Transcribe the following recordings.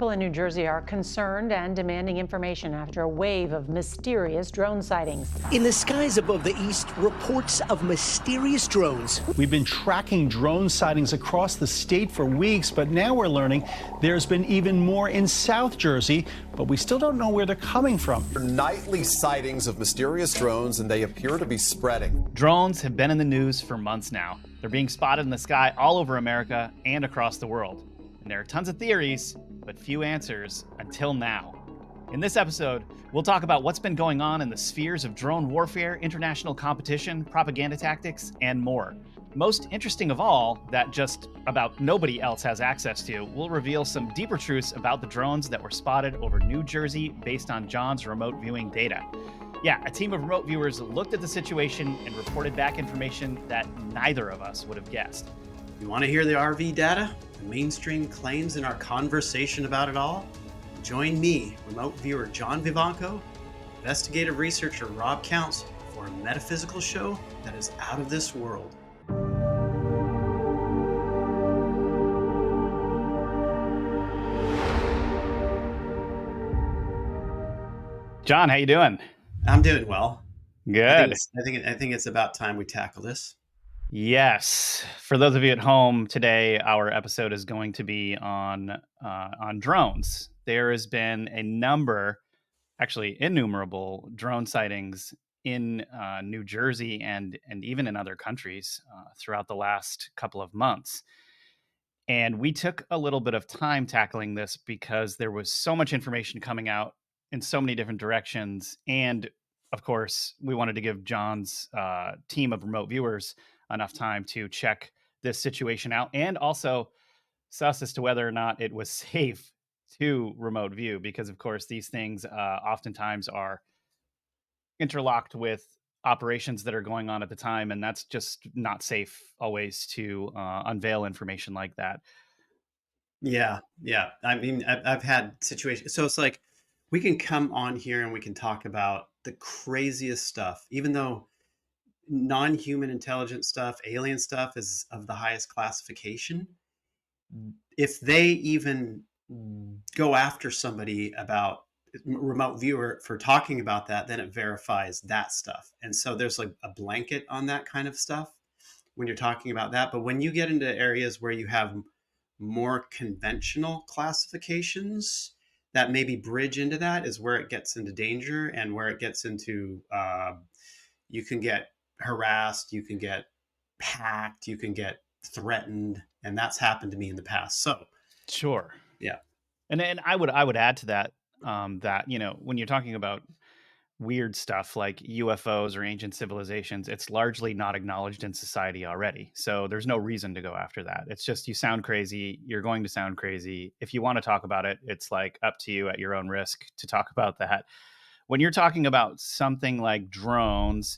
People in New Jersey are concerned and demanding information after a wave of mysterious drone sightings. In the skies above the east, reports of mysterious drones. We've been tracking drone sightings across the state for weeks, but now we're learning there's been even more in South Jersey, but we still don't know where they're coming from. Nightly sightings of mysterious drones, and they appear to be spreading. Drones have been in the news for months now. They're being spotted in the sky all over America and across the world. And there are tons of theories, but few answers until now. In this episode, we'll talk about what's been going on in the spheres of drone warfare, international competition, propaganda tactics, and more. Most interesting of all, that just about nobody else has access to, we'll reveal some deeper truths about the drones that were spotted over New Jersey based on John's remote viewing data. Yeah, a team of remote viewers looked at the situation and reported back information that neither of us would have guessed. You want to hear the RV data, the mainstream claims, in our conversation about it all? Join me, remote viewer John Vivanco, investigative researcher Rob Counts, for a metaphysical show that is out of this world. John, how you doing? I'm doing well. Good. I think it's about time we tackle this. Yes. For those of you at home, today our episode is going to be on drones. There has been a number, actually innumerable, drone sightings in New Jersey and even in other countries throughout the last couple of months. And we took a little bit of time tackling this because there was so much information coming out in so many different directions. And of course, we wanted to give John's team of remote viewers enough time to check this situation out and also suss as to whether or not it was safe to remote view, because of course these things oftentimes are interlocked with operations that are going on at the time, and that's just not safe always to unveil information like that. Yeah. I mean, I've had situations. So it's like we can come on here and we can talk about the craziest stuff, even though non-human intelligent stuff, alien stuff is of the highest classification. If they even go after somebody about remote viewer for talking about that, then it verifies that stuff. And so there's like a blanket on that kind of stuff when you're talking about that. But when you get into areas where you have more conventional classifications that maybe bridge into that, is where it gets into danger, and where it gets into you can get harassed, you can get hacked, you can get threatened, and that's happened to me in the past. So Sure. yeah. And I would add to that that, you know, when you're talking about weird stuff like UFOs or ancient civilizations, it's largely not acknowledged in society already. So there's no reason to go after that. It's just, you sound crazy, you're going to sound crazy. If you want to talk about it, it's like up to you at your own risk to talk about that. When you're talking about something like drones,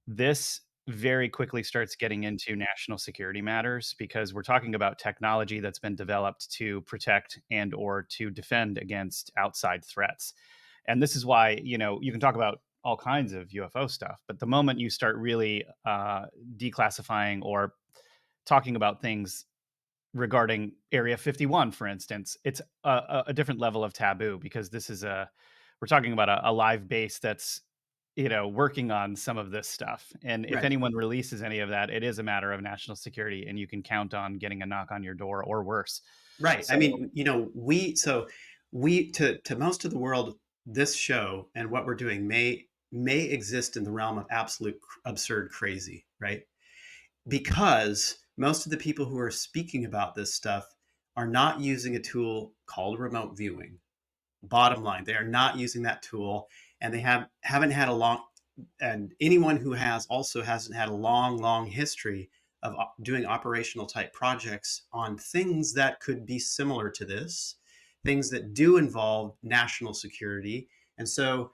this very quickly starts getting into national security matters, because we're talking about technology that's been developed to protect and or to defend against outside threats. And this is why, you know, you can talk about all kinds of UFO stuff, but the moment you start really declassifying or talking about things regarding Area 51, for instance, it's a different level of taboo, because this is we're talking about a live base that's, you know, working on some of this stuff. And if Right. anyone releases any of that, it is a matter of national security, and you can count on getting a knock on your door or worse. Right. So, I mean, you know, we to most of the world, this show and what we're doing may exist in the realm of absolute absurd crazy, right? Because most of the people who are speaking about this stuff are not using a tool called remote viewing. Bottom line, they are not using that tool, and they haven't had a long, and anyone who has also hasn't had a long history of doing operational type projects on things that could be similar to this, things that do involve national security. And so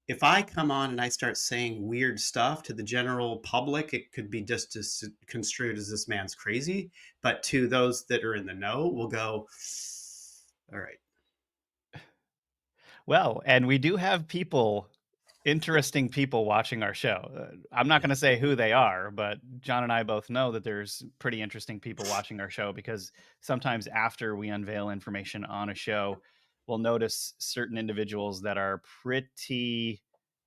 if I come on and I start saying weird stuff to the general public, it could be just as construed as this man's crazy. But to those that are in the know, will go, all right. well, and we do have people interesting people watching our show. I'm not going to say who they are, but John and I both know that there's pretty interesting people watching our show, because sometimes after we unveil information on a show, we'll notice certain individuals that are pretty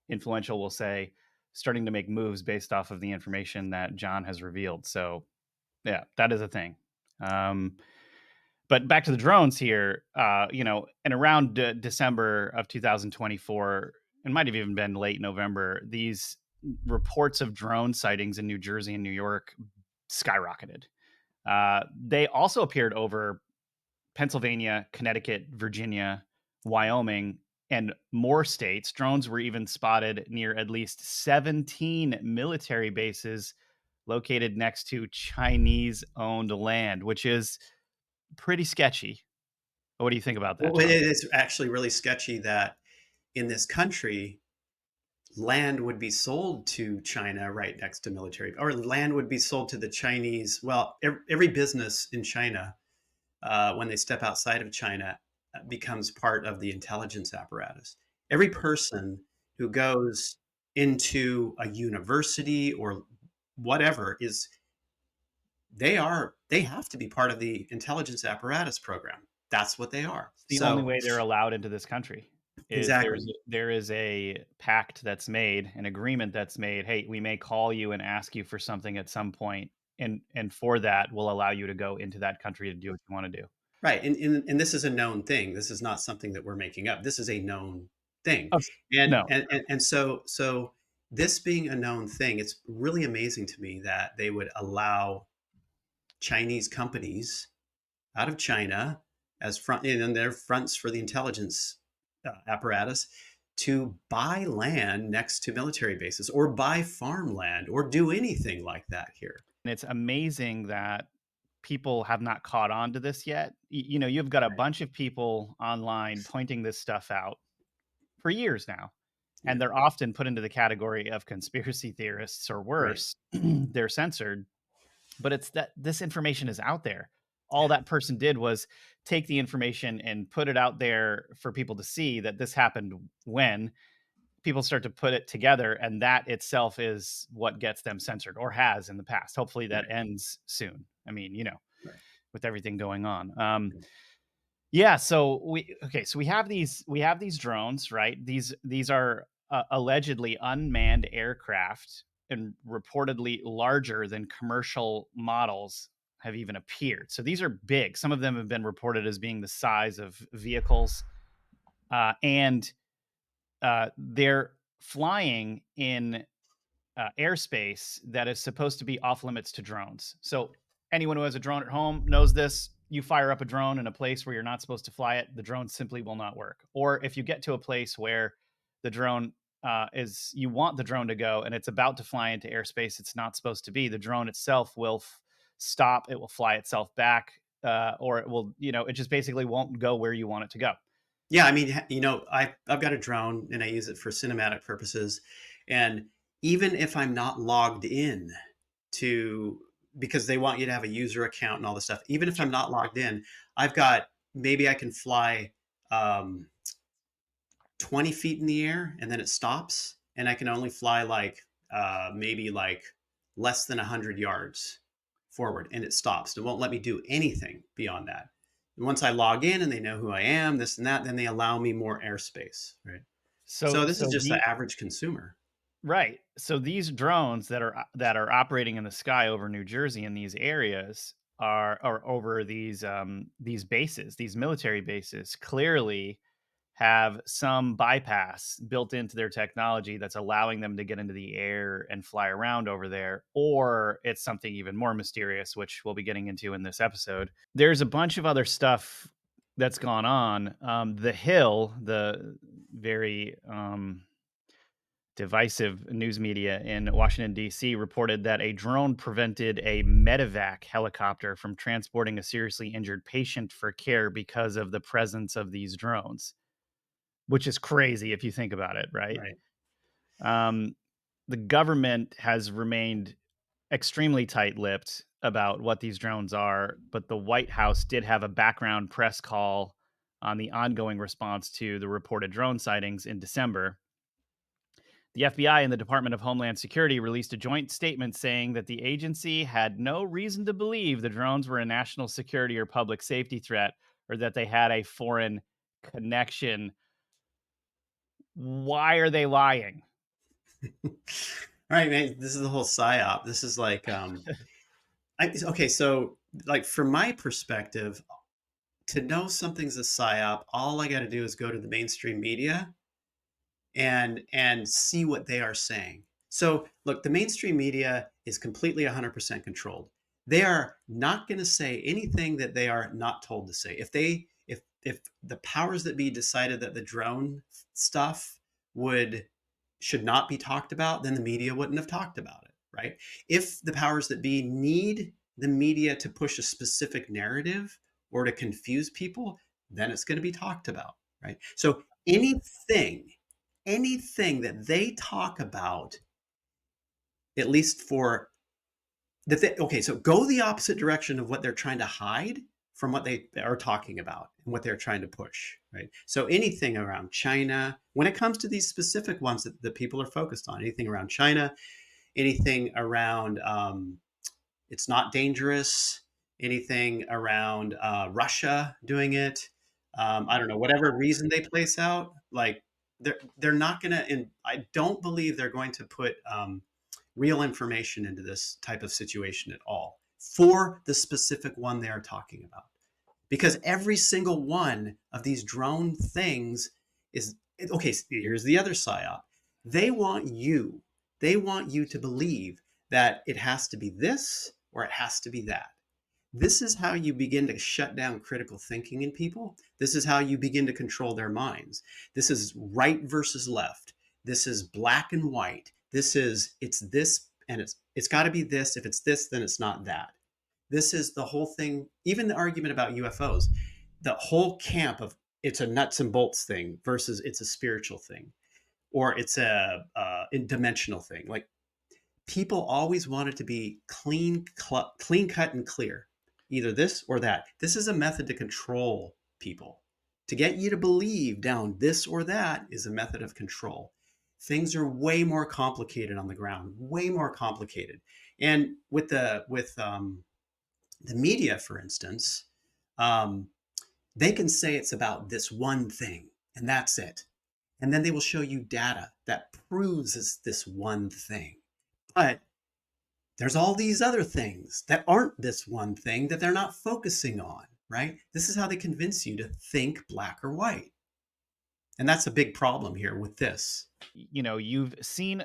influential, we'll say, starting to make moves based off of the information that John has revealed. So, yeah, that is a thing. But back to the drones here, and around December of 2024, it might have even been late November, these reports of drone sightings in New Jersey and New York skyrocketed. They also appeared over Pennsylvania, Connecticut, Virginia, Wyoming, and more states. Drones were even spotted near at least 17 military bases located next to Chinese-owned land, which is pretty sketchy. What do you think about that, Well, it John? is actually really sketchy that in this country, land would be sold to China right next to military, or land would be sold to the Chinese. Well, every business in China, when they step outside of China, becomes part of the intelligence apparatus. Every person who goes into a university or whatever is they have to be part of the intelligence apparatus program. That's what they are. It's the only So way they're allowed into this country. Is exactly. there is a pact that's made, an agreement that's made. Hey, we may call you and ask you for something at some point, and for that, we'll allow you to go into that country to do what you want to do. Right. And this is a known thing. This is not something that we're making up. This is a known thing. Oh, And no, and so this being a known thing, it's really amazing to me that they would allow Chinese companies out of China as front and their fronts for the intelligence apparatus to buy land next to military bases or buy farmland or do anything like that here. and it's amazing that people have not caught on to this yet. You've got a bunch of people online pointing this stuff out for years now, Yeah. and they're often put into the category of conspiracy theorists or Right. worse. They're censored, but it's that this information is out there. All Yeah. that person did was take the information and put it out there for people to see that this happened. When people start to put it together, and that itself is what gets them censored, or has in the past. Hopefully that Right. ends soon. I mean, Right. with everything going on. Yeah, so we have these drones, right? These are allegedly unmanned aircraft, and reportedly larger than commercial models have even appeared. So these are big. Some of them have been reported as being the size of vehicles, and they're flying in airspace that is supposed to be off limits to drones. So anyone who has a drone at home knows this. You fire up a drone in a place where you're not supposed to fly it, the drone simply will not work. Or if you get to a place where the drone you want the drone to go and it's about to fly into airspace it's not supposed to be, the drone itself will stop. It will fly itself back, or it will, it just basically won't go where you want it to go. Yeah, I mean, I've got a drone and I use it for cinematic purposes. And even if I'm not logged in to, because they want you to have a user account and all this stuff, even if I'm not logged in, I've got, maybe I can fly 20 feet in the air and then it stops. And I can only fly like maybe like less than 100 yards forward and it stops. It won't let me do anything beyond that. And once I log in and they know who I am, this and that, then they allow me more airspace, right? So So this is so just the the average consumer. Right. So these drones that are operating in the sky over New Jersey in these areas are over these bases, these military bases, clearly have some bypass built into their technology that's allowing them to get into the air and fly around over there, or it's something even more mysterious, which we'll be getting into in this episode. There's a bunch of other stuff that's gone on. The Hill, the very divisive news media in Washington, D.C., reported that a drone prevented a medevac helicopter from transporting a seriously injured patient for care because of the presence of these drones, which is crazy if you think about it, right? Right. Um, the government has remained extremely tight lipped about what these drones are, but the White House did have a background press call on the ongoing response to the reported drone sightings in December. The FBI and the Department of Homeland Security released a joint statement saying that the agency had no reason to believe the drones were a national security or public safety threat or that they had a foreign connection. Why are they lying? All right, man. This is the whole psyop. This is like, okay. So, like, from my perspective, to know something's a psyop, all I got to do is go to the mainstream media and see what they are saying. So, look, the mainstream media is completely 100% controlled. They are not going to say anything that they are not told to say. If the powers that be decided that the drone stuff should not be talked about, then the media wouldn't have talked about it, right? If the powers that be need the media to push a specific narrative or to confuse people, then it's going to be talked about, right? So anything that they talk about, at least for okay, so go the opposite direction of what they're trying to hide from what they are talking about and what they're trying to push, right? So anything around China, when it comes to these specific ones that people are focused on, anything around China, anything around it's not dangerous, anything around Russia doing it, I don't know, whatever reason they place out, like they're not going to, and I don't believe they're going to put real information into this type of situation at all for the specific one they are talking about. Because every single one of these drone things is, okay, here's the other psyop. They want you to believe that it has to be this or it has to be that. This is how you begin to shut down critical thinking in people. This is how you begin to control their minds. This is right versus left. This is black and white. It's this and it's got to be this. If it's this, then it's not that. This is the whole thing. Even the argument about UFOs, the whole camp of it's a nuts and bolts thing versus it's a spiritual thing, or it's a dimensional thing. Like, people always want it to be clean cut and clear, either this or that. This is a method to control people. To get you to believe down this or that is a method of control. Things are way more complicated on the ground, way more complicated. And with the media, for instance, they can say it's about this one thing and that's it. And then they will show you data that proves it's this one thing. But there's all these other things that aren't this one thing that they're not focusing on, right? This is how they convince you to think black or white. And that's a big problem here with this. You know, you've seen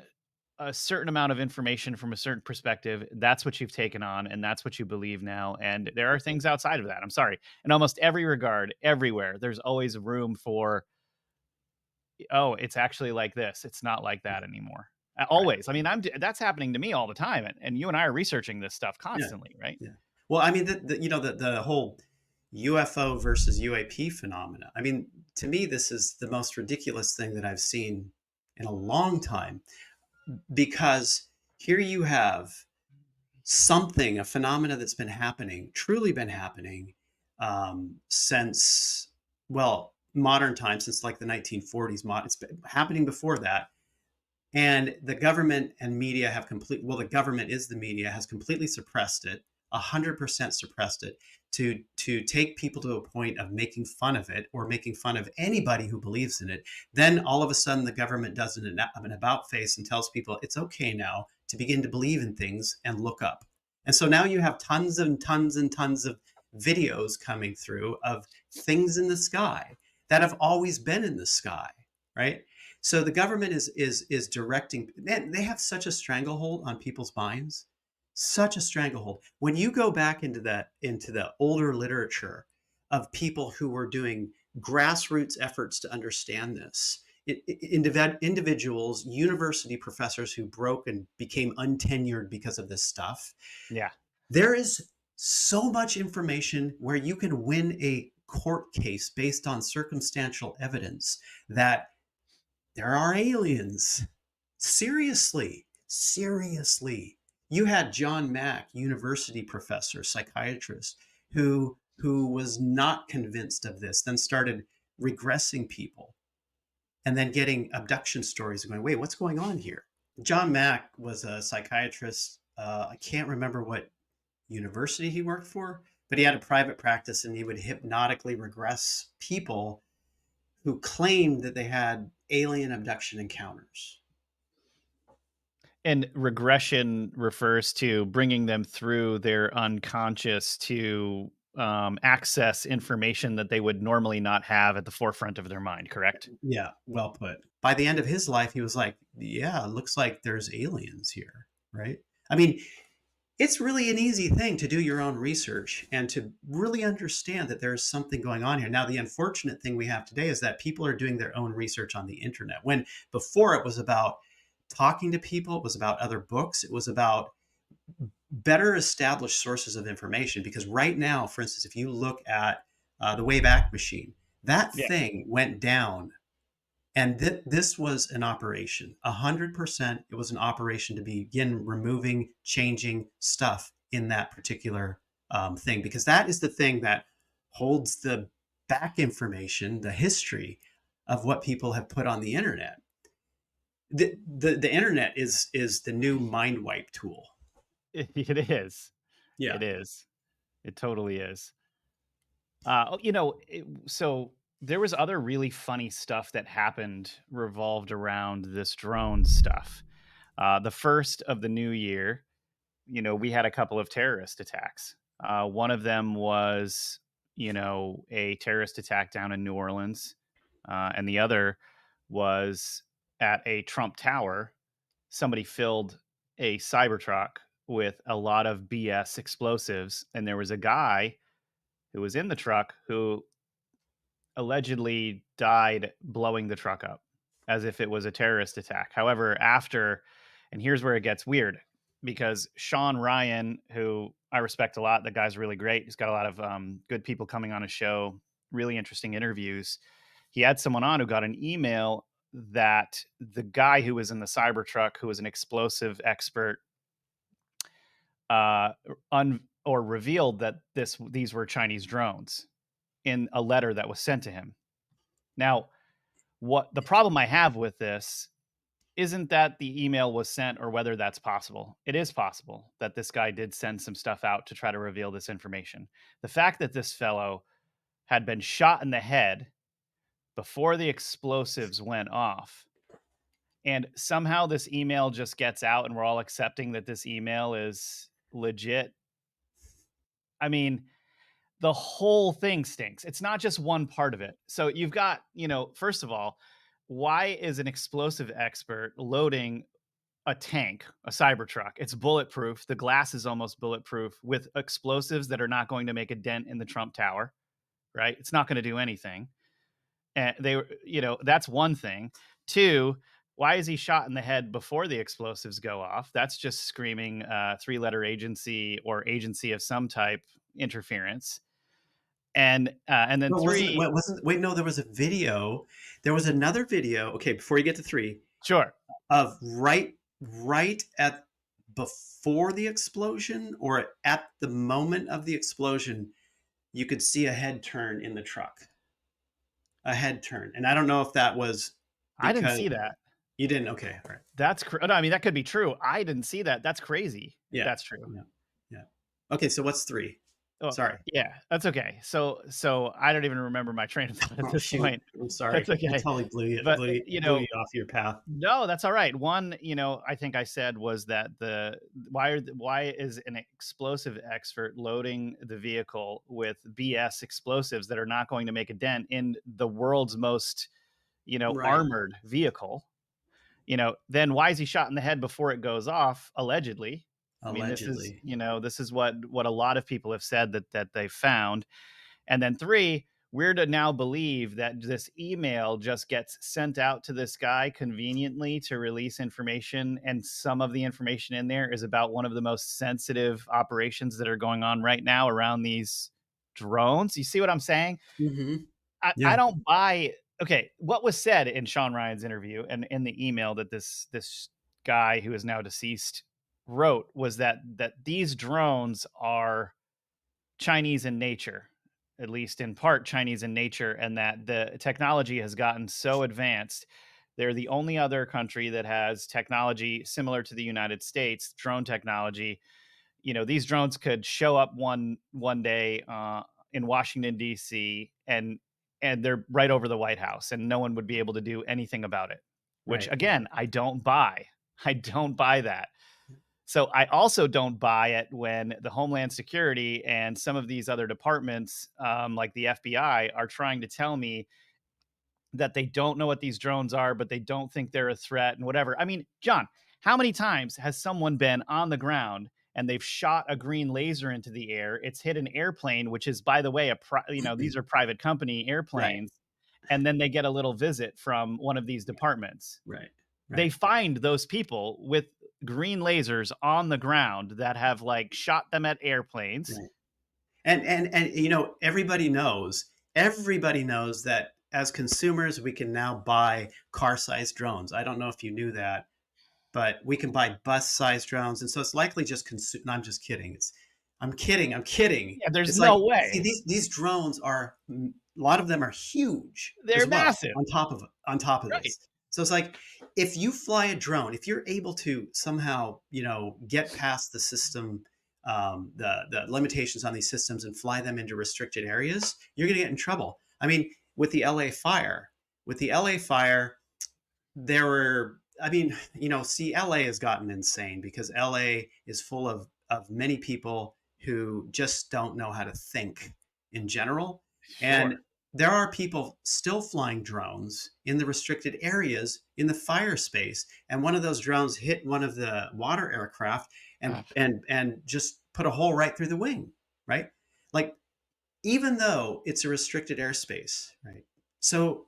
a certain amount of information from a certain perspective. That's what you've taken on, and that's what you believe now. And there are things outside of that. I'm sorry. In almost every regard, everywhere, there's always room for, oh, it's actually like this. It's not like that anymore. Always. I mean, that's happening to me all the time. And you and I are researching this stuff constantly, right? Yeah. Well, I mean, the whole UFO versus UAP phenomena. I mean, to me, this is the most ridiculous thing that I've seen in a long time, because here you have a phenomena that's been happening, truly been happening since, well, modern times, since like the 1940s. It's been happening before that. And the government and media the government is the media, has completely suppressed it, 100% suppressed it, to take people to a point of making fun of it or making fun of anybody who believes in it. Then all of a sudden the government does an about face and tells people it's okay now to begin to believe in things and look up. And so now you have tons and tons and tons of videos coming through of things in the sky that have always been in the sky, right? So the government is directing. Man, they have such a stranglehold on people's minds, such a stranglehold. When you go back into the older literature of people who were doing grassroots efforts to understand this, individuals, university professors who broke and became untenured because of this stuff. Yeah. There is so much information where you can win a court case based on circumstantial evidence that there are aliens. Seriously. You had John Mack, university professor, psychiatrist, who was not convinced of this, then started regressing people. and then getting abduction stories and going, wait, what's going on here? John Mack was a psychiatrist. I can't remember what university he worked for, but he had a private practice and he would hypnotically regress people who claimed that they had alien abduction encounters. And regression refers to bringing them through their unconscious to access information that they would normally not have at the forefront of their mind, correct? Yeah, well put. By the end of his life, he was like, yeah, it looks like there's aliens here, right? I mean, it's really an easy thing to do your own research and to really understand that there's something going on here. Now, the unfortunate thing we have today is that people are doing their own research on the internet. When before it was about talking to people, it was about other books, it was about better established sources of information. Because right now, for instance, if you look at the Wayback Machine, that Yeah. thing went down. And this was an operation. 100%, it was an operation to begin removing, changing stuff in that particular thing, because that is the thing that holds the back information, the history of what people have put on the internet. The internet is the new mind wipe tool. It is. Yeah. It is. It totally is. So there was other really funny stuff that happened revolved around this drone stuff. The first of the new year, we had a couple of terrorist attacks. One of them was, a terrorist attack down in New Orleans, and the other was at a Trump Tower. Somebody filled a Cybertruck with a lot of BS explosives, and there was a guy who was in the truck who allegedly died blowing the truck up as if it was a terrorist attack. However, and here's where it gets weird, because Sean Ryan, who I respect a lot, the guy's really great. He's got a lot of good people coming on his show, really interesting interviews. He had someone on who got an email that the guy who was in the Cybertruck, who was an explosive expert, revealed that these were Chinese drones in a letter that was sent to him. Now, what the problem I have with this isn't that the email was sent or whether that's possible. It is possible that this guy did send some stuff out to try to reveal this information. The fact that this fellow had been shot in the head before the explosives went off, and somehow this email just gets out and we're all accepting that this email is legit. I mean, the whole thing stinks. It's not just one part of it. So you've got, first of all, why is an explosive expert loading a tank, a Cybertruck? It's bulletproof. The glass is almost bulletproof with explosives that are not going to make a dent in the Trump Tower, right? It's not going to do anything. And that's one thing. Two, why is he shot in the head before the explosives go off? That's just screaming three-letter agency or agency of some type interference. And then Well, three, wait, no, there was a video. There was another video. Okay, before you get to three, sure, of right at before the explosion or at the moment of the explosion, you could see a head turn in the truck. A head turn. And I don't know if that was I didn't because see that. you didn't. Okay, all right. No, I mean, that could be true. I didn't see that. That's crazy. Yeah, That's true. Yeah. Okay, so what's three? Oh, Sorry. Yeah, that's okay. So I don't even remember my train of thought at this point. I'm sorry. That's okay. I totally blew you off your path. No, that's all right. One, I think I said was that why is an explosive expert loading the vehicle with BS explosives that are not going to make a dent in the world's most, Right. armored vehicle? Then why is he shot in the head before it goes off? Allegedly. I mean, this is what a lot of people have said that they found. And then three, we're to now believe that this email just gets sent out to this guy conveniently to release information. And some of the information in there is about one of the most sensitive operations that are going on right now around these drones. You see what I'm saying? Mm-hmm. I don't buy. Okay, what was said in Sean Ryan's interview and in the email that this guy who is now deceased wrote was that these drones are Chinese in nature. at least in part, Chinese in nature, and that the technology has gotten so advanced. They're the only other country that has technology similar to the United States, drone technology. These drones could show up one day in Washington D.C. and they're right over the White House, and no one would be able to do anything about it. Which Right. again, I don't buy. I don't buy that. So I also don't buy it when the Homeland Security and some of these other departments, like the FBI, are trying to tell me that they don't know what these drones are, but they don't think they're a threat and whatever. I mean, John, how many times has someone been on the ground and they've shot a green laser into the air? It's hit an airplane, which is, by the way, these are private company Right. airplanes, and then they get a little visit from one of these departments. Right. They Right. find those people with green lasers on the ground that have like shot them at airplanes. Right. And everybody knows that as consumers we can now buy car-sized drones. I don't know if you knew that, but we can buy bus-sized drones, and so it's likely just no, I'm just kidding. I'm kidding. Yeah, there's It's like, no see, way. these drones are, a lot of them are huge They're as well massive. on top of Right. this. So it's like, if you fly a drone, if you're able to somehow, get past the system, the limitations on these systems, and fly them into restricted areas, you're going to get in trouble. I mean, with the LA fire, with the LA fire, there were, I mean, see, LA has gotten insane because LA is full of many people who just don't know how to think in general. And Sure. there are people still flying drones in the restricted areas in the fire space. And one of those drones hit one of the water aircraft and Uh, and just put a hole right through the wing, right? Like, even though it's a restricted airspace, right? So,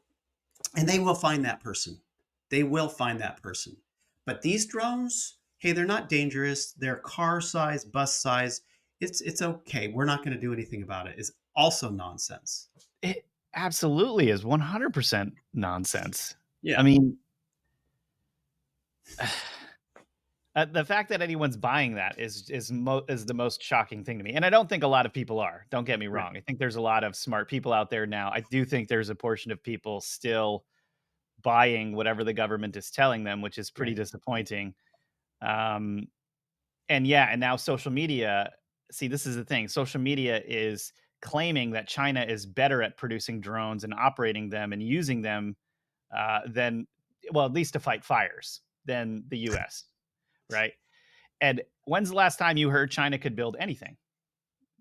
and they will find that person. They will find that person. But these drones, hey, they're not dangerous. They're car size, bus size. It's okay. We're not going to do anything about it. Is also nonsense. it absolutely is 100% nonsense. I Yeah. mean, the fact that anyone's buying that is the most shocking thing to me, and I don't think a lot of people are. Don't get me Right. wrong. I think there's a lot of smart people out there now. I do think there's a portion of people still buying whatever the government is telling them, which is pretty Right. disappointing. Um, and yeah, and now social media. See, this is the thing. Social media is claiming that China is better at producing drones and operating them and using them than, well, at least to fight fires than the U.S. Right? And when's the last time you heard China could build anything?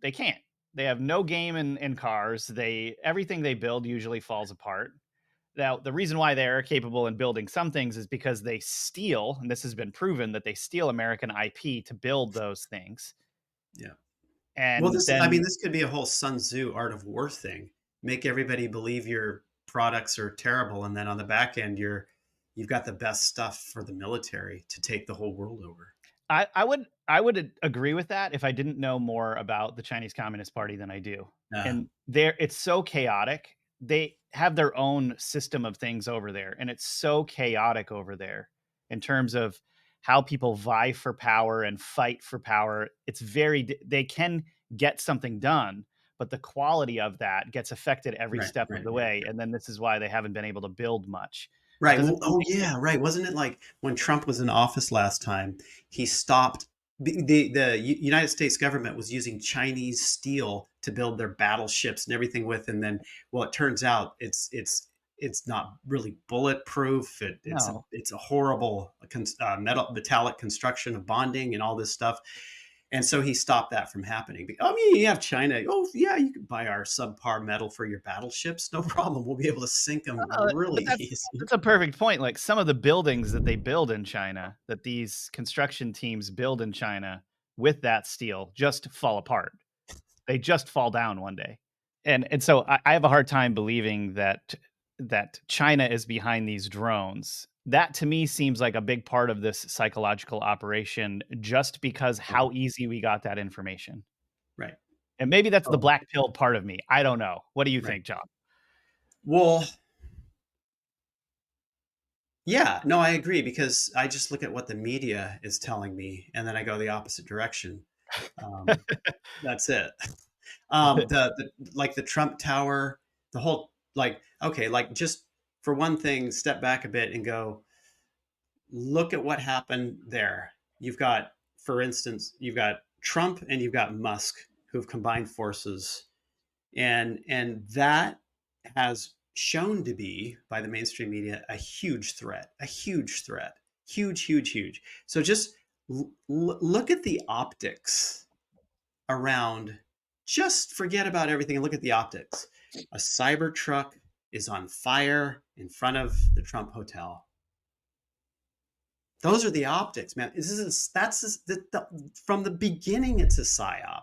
They can't. They have no game in cars. Everything they build usually falls apart. Now, the reason why they're capable in building some things is because they steal, and this has been proven that they steal American IP to build those things. Yeah. Well, And I mean, then, this could be a whole Sun Tzu Art of War thing. Make everybody believe your products are terrible, and then on the back end, you've got the best stuff for the military to take the whole world over. I would agree with that if I didn't know more about the Chinese Communist Party than I do. Uh, And it's so chaotic. They have their own system of things over there, and it's so chaotic over there in terms of how people vie for power and fight for power. They can get something done, but the quality of that gets affected every right, step of right, the right. way. And then this is why they haven't been able to build much Right. because Well, it's oh amazing. yeah, right. Wasn't it like when Trump was in office last time, he stopped the United States government was using Chinese steel to build their battleships and everything with, and then, well, it turns out it's not really bulletproof. No. It's a horrible metallic construction of bonding and all this stuff. And so he stopped that from happening. I mean, you have China. Oh, yeah, you can buy our subpar metal for your battleships. No problem. We'll be able to sink them But really that's easy. that's a perfect point. Like some of the buildings that they build in China, that these construction teams build in China with that steel, just fall apart. They just fall down one day. And so I have a hard time believing that China is behind these drones. That to me seems like a big part of this psychological operation, just because Oh, how easy we got that information. right. And maybe that's the Oh, black pill part of me. I don't know. What do you right. think, John? Well, yeah, no, I agree because I just look at what the media is telling me, and then I go the opposite direction. Um, that's it. The like the Trump Tower, the whole like okay, like just for one thing, step back a bit and go look at what happened there. You've got, for instance, you've got Trump and you've got Musk who've combined forces, and that has shown to be by the mainstream media a huge threat, huge. So just look at the optics around. Just forget about everything and look at the optics. A cyber truck is on fire in front of the Trump Hotel. Those are the optics, man. From the beginning, it's a psyop.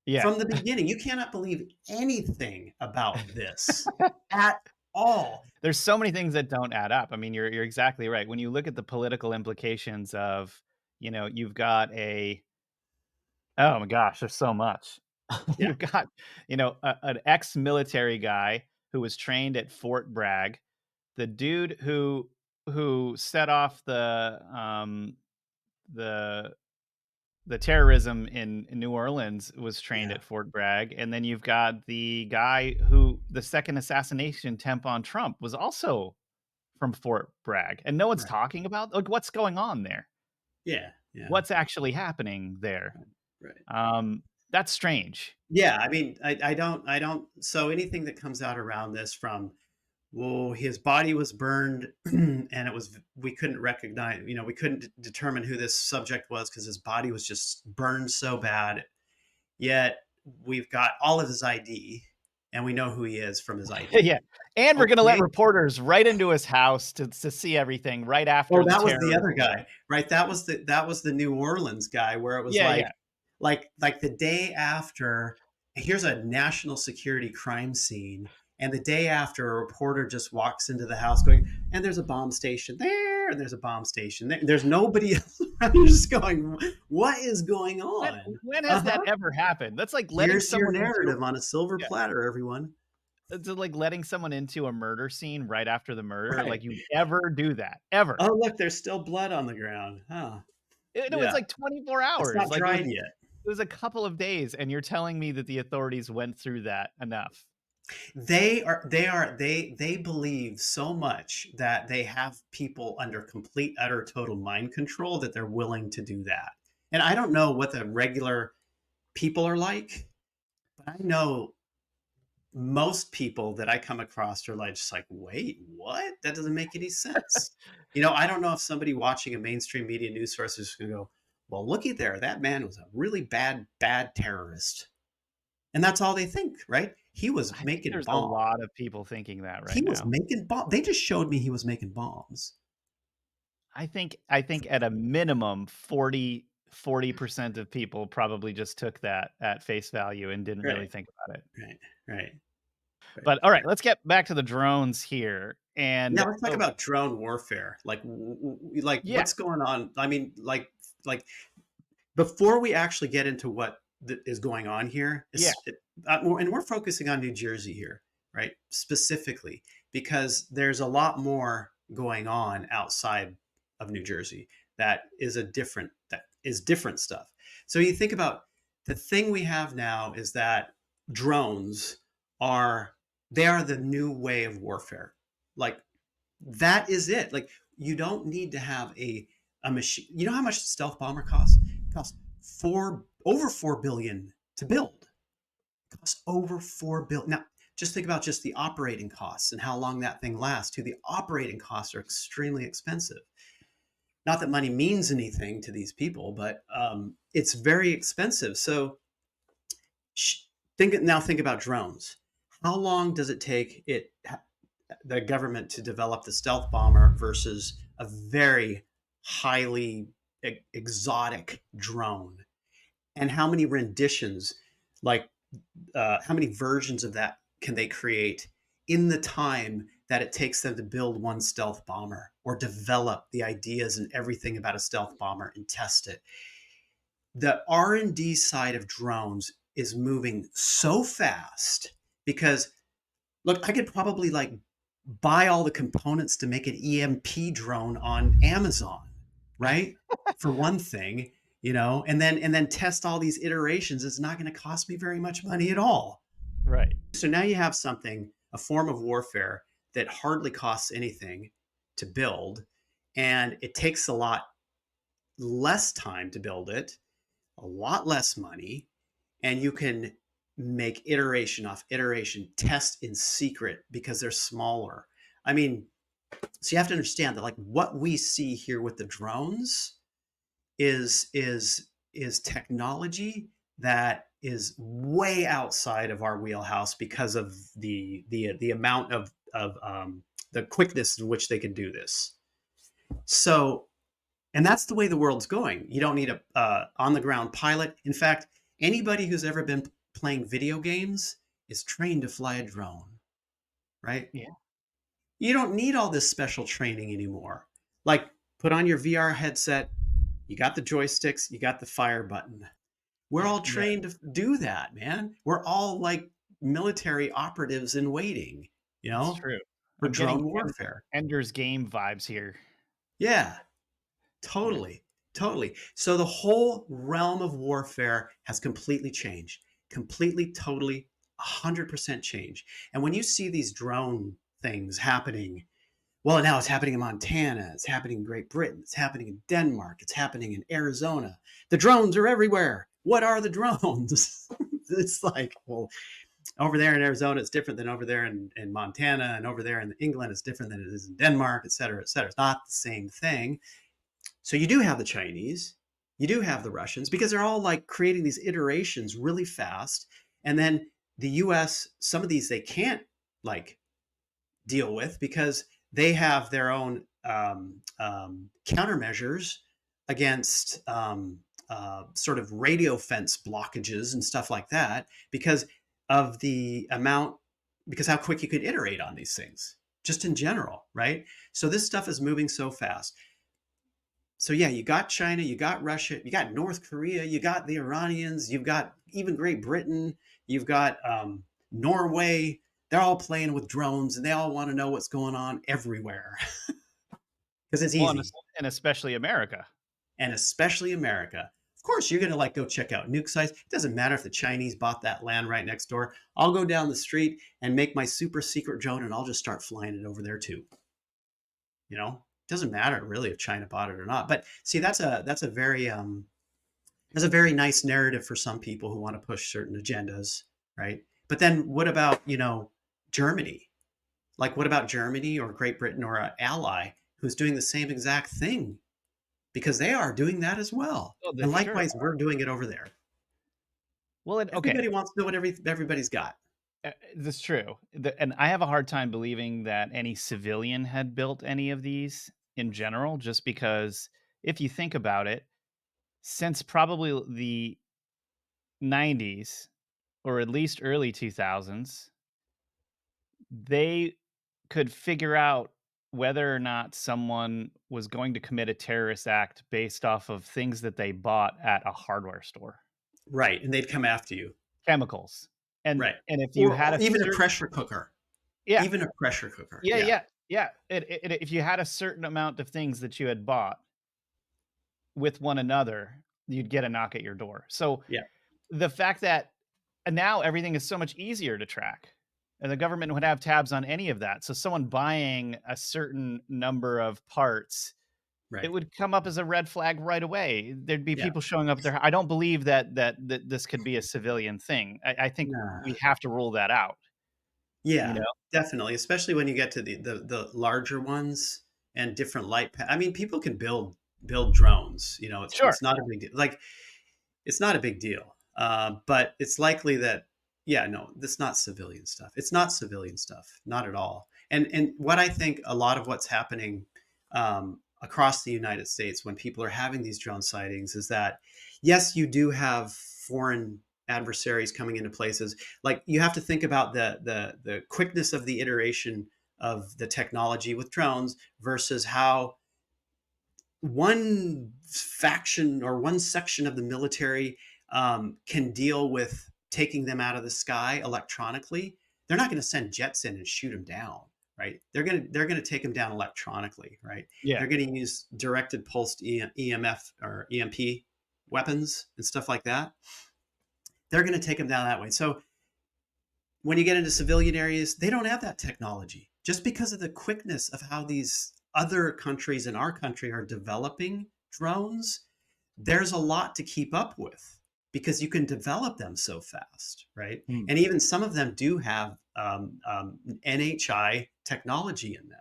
Yeah. From the beginning, you cannot believe anything about this at all. There's so many things that don't add up. I mean, you're exactly right. When you look at the political implications of, you've got oh my gosh, there's so much. Yeah. You've got, an ex-military guy who was trained at Fort Bragg, the dude who set off the terrorism in New Orleans was trained Yeah. at Fort Bragg, and then you've got the guy who the second assassination attempt on Trump was also from Fort Bragg, and no one's Right. talking about what's going on there. Yeah. What's actually happening there? Right. That's strange. Yeah. I mean, I don't. So anything that comes out around this from, well, his body was burned, and we couldn't recognize, we couldn't determine who this subject was because his body was just burned so bad. Yet we've got all of his ID, and we know who he is from his ID. Yeah, and we're gonna let Okay. reporters right into his house to see everything right after. Oh, that was the other guy, right? That was the New Orleans guy where it was like the day after. Here's a national security crime scene, and the day after, a reporter just walks into the house going, and there's a bomb station there, and there's a bomb station there. There's nobody else around. You're just going, what is going on? When has that ever happened? That's like letting Here's your someone narrative on a silver platter, everyone. It's like letting someone into a murder scene right after the murder. Right. Like, you ever do that? Ever? Oh, look, there's still blood on the ground. Huh. It was like 24 hours. It's not Like, dried yet. It was a couple of days, and you're telling me that the authorities went through that enough. They believe so much that they have people under complete, utter, total mind control that they're willing to do that. And I don't know what the regular people are like, but I know most people that I come across are like, just like, wait, what? That doesn't make any sense. I don't know if somebody watching a mainstream media news source is going to go, well, looky there, that man was a really bad terrorist. And that's all they think, right? He was making bombs. There's a lot of people thinking that right now. He was making bombs. They just showed me he was making bombs. I think at a minimum 40% of people probably just took that at face value and didn't really think about it. Right. But all right, let's get back to the drones here. And now let's talk about drone warfare. Like what's going on? I mean, like before we actually get into what is going on here, and we're focusing on New Jersey here, right? Specifically, because there's a lot more going on outside of New Jersey that is different stuff. So you think about the thing we have now is that drones are the new way of warfare. Like, that is it. Like, you don't need to have a machine. You know how much a stealth bomber costs? It costs over $4 billion to build. It costs over $4 billion. Now, just think about just the operating costs and how long that thing lasts. Too, the operating costs are extremely expensive. Not that money means anything to these people, but it's very expensive. So think about drones. How long does it take the government to develop the stealth bomber versus a very highly exotic drone? And how many renditions, how many versions of that can they create in the time that it takes them to build one stealth bomber or develop the ideas and everything about a stealth bomber and test it? The R&D side of drones is moving so fast because, look, I could probably buy all the components to make an EMP drone on Amazon, right? For one thing. and then test all these iterations. It's not going to cost me very much money at all. Right. So now you have a form of warfare that hardly costs anything to build, and it takes a lot less time to build it, a lot less money, and you can make iteration off iteration, test in secret because they're smaller. I mean, so you have to understand that, like, what we see here with the drones is technology that is way outside of our wheelhouse because of the amount of the quickness in which they can do this. So, and that's the way the world's going. You don't need a on the ground pilot. In fact, anybody who's ever been playing video games is trained to fly a drone, right? Yeah. You don't need all this special training anymore. Like, put on your VR headset, you got the joysticks, you got the fire button. We're all trained to do that, man. We're all like military operatives in waiting, That's true. for I'm getting drone warfare. Ender's Game vibes here. Yeah, Yeah. totally. Totally. So the whole realm of warfare has completely changed. Completely, totally, 100% changed. And when you see these drone things happening, well, now it's happening in Montana, it's happening in Great Britain, it's happening in Denmark, it's happening in Arizona. The drones are everywhere. What are the drones? It's like, well, over there in Arizona, it's different than over there in Montana, and over there in England, it's different than it is in Denmark, et cetera, et cetera. It's not the same thing. So you do have the Chinese, you do have the Russians, because they're all like creating these iterations really fast. And then the US, some of these they can't like deal with because they have their own countermeasures against sort of radio fence blockages and stuff like that because of the amount, because how quick you could iterate on these things, just in general, right? So this stuff is moving so fast. So yeah, you got China, you got Russia, you got North Korea, you got the Iranians, you've got even Great Britain, you've got Norway. They're all playing with drones and they all want to know what's going on everywhere because it's Well, easy. and especially America. And especially America. Of course, you're going to like go check out nuke sites. It doesn't matter if the Chinese bought that land right next door. I'll go down the street and make my super secret drone and I'll just start flying it over there too. It doesn't matter really if China bought it or not. But see, that's a very nice narrative for some people who want to push certain agendas, right? But then what about, Germany? Like, what about Germany or Great Britain or an ally who's doing the same exact thing? Because they are doing that as well. Oh, they And sure likewise, are. we're doing it over there. Well, Everybody wants to know what everybody's got. That's true. And I have a hard time believing that any civilian had built any of these in general, just because if you think about it, since probably the 90s or at least early 2000s, they could figure out whether or not someone was going to commit a terrorist act based off of things that they bought at a hardware store. Right. And they'd come after you. Chemicals. And Right. if you had Or even a pressure cooker. yeah, Even a pressure cooker. yeah, Yeah. yeah, yeah. If you had a certain amount of things that you had bought with one another, you'd get a knock at your door. So Yeah. the fact that now everything is so much easier to track, and the government would have tabs on any of that. So someone buying a certain number of parts, Right. it would come up as a red flag right away. There'd be Yeah. people showing up there. I don't believe that this could be a civilian thing. I think Nah. we have to rule that out. Yeah, You know? definitely. Especially when you get to the larger ones and different I mean, people can build drones. Sure. It's not a big deal. Like, it's not a big deal. But it's likely that, yeah, no, that's not civilian stuff. It's not civilian stuff, not at all. And what I think a lot of what's happening across the United States when people are having these drone sightings is that, yes, you do have foreign adversaries coming into places. Like, you have to think about the quickness of the iteration of the technology with drones versus how one faction or one section of the military can deal with taking them out of the sky electronically. They're not going to send jets in and shoot them down, right? They're going to take them down electronically, right? Yeah. They're going to use directed pulsed EMF or EMP, weapons and stuff like that, they're going to take them down that way. So when you get into civilian areas, they don't have that technology just because of the quickness of how these other countries in our country are developing drones. There's a lot to keep up with because you can develop them so fast, right? And even some of them do have NHI technology in them.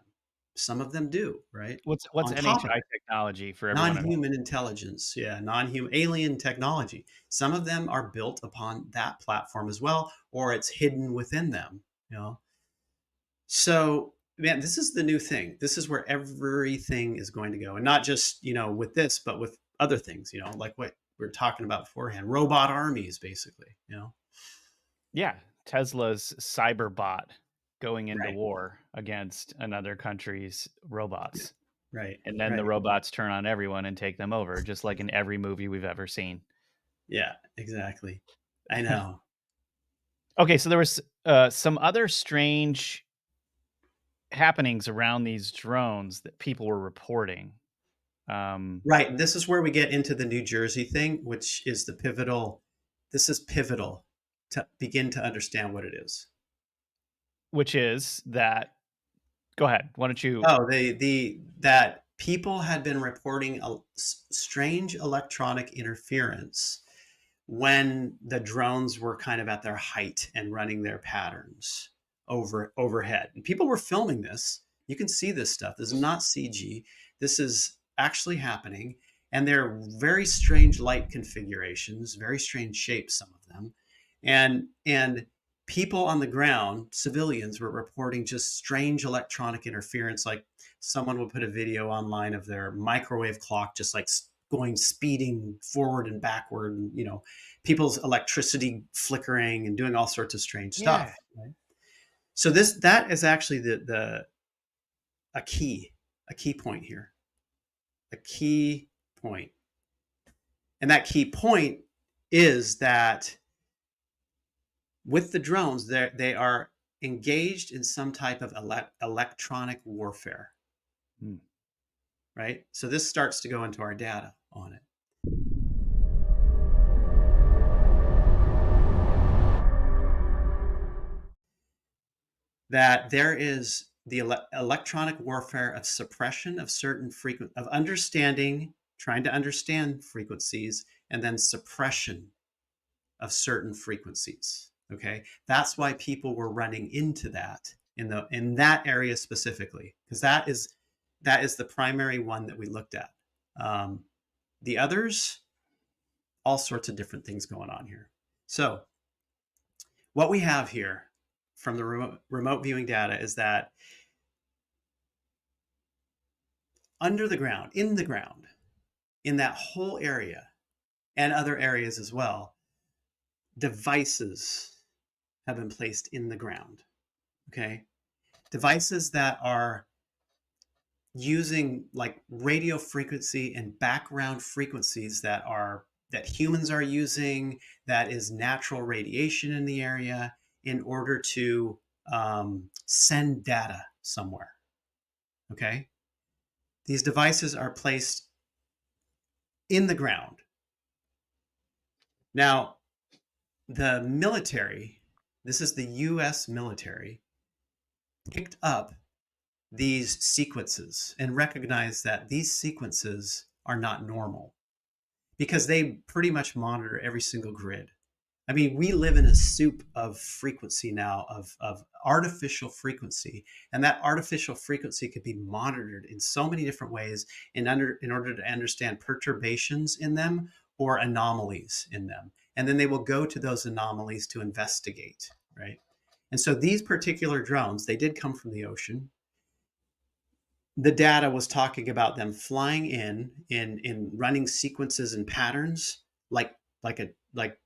Some of them do, right? What's On top of NHI it, technology for everyone at home? non-human intelligence, yeah, non-human alien technology. Some of them are built upon that platform as well, or it's hidden within them, you know. So, man, this is the new thing. This is where everything is going to go, and not just, you know, with this, but with other things, you know, like what we were talking about beforehand, robot armies, basically, you know. Yeah, Tesla's cyberbot going into Right, war against another country's robots. right, And then the right. robots turn on everyone and take them over, just like in every movie we've ever seen. Yeah, exactly. I know. Okay, so there was some other strange happenings around these drones that people were reporting. Right. This is where we get into the New Jersey thing, which is the pivotal. This is pivotal to begin to understand what it is. Which is that, go ahead. Why don't you? Oh, the that people had been reporting a strange electronic interference when the drones were kind of at their height and running their patterns overhead. And people were filming this. You can see this stuff. This is not CG. This is actually happening. And they're very strange light configurations, very strange shapes, some of them. And people on the ground, civilians, were reporting just strange electronic interference. Like someone would put a video online of their microwave clock just like going speeding forward and backward, and you know, people's electricity flickering and doing all sorts of strange Yeah. stuff. Right? So that is actually the a key point here, a key point, and that key point is that with the drones, they are engaged in some type of electronic warfare, right? So this starts to go into our data on it. That there is the electronic warfare of suppression of certain of understanding, trying to understand frequencies, and then suppression of certain frequencies. Okay, that's why people were running into that in that area specifically, because that is the primary one that we looked at. The others, all sorts of different things going on here. So what we have here from the remote viewing data is that under the ground, in that whole area and other areas as well, devices have been placed in the ground. Okay, devices that are using like radio frequency and background frequencies that humans are using, that is natural radiation in the area, in order to send data somewhere. Okay, these devices are placed in the ground. Now, the military, this is the US military, picked up these sequences and recognized that these sequences are not normal because they pretty much monitor every single grid. I mean, we live in a soup of frequency now, of artificial frequency, and that artificial frequency could be monitored in so many different ways in order to understand perturbations in them or anomalies in them. And then they will go to those anomalies to investigate, right? And so these particular drones, they did come from the ocean. The data was talking about them flying in running sequences and patterns like a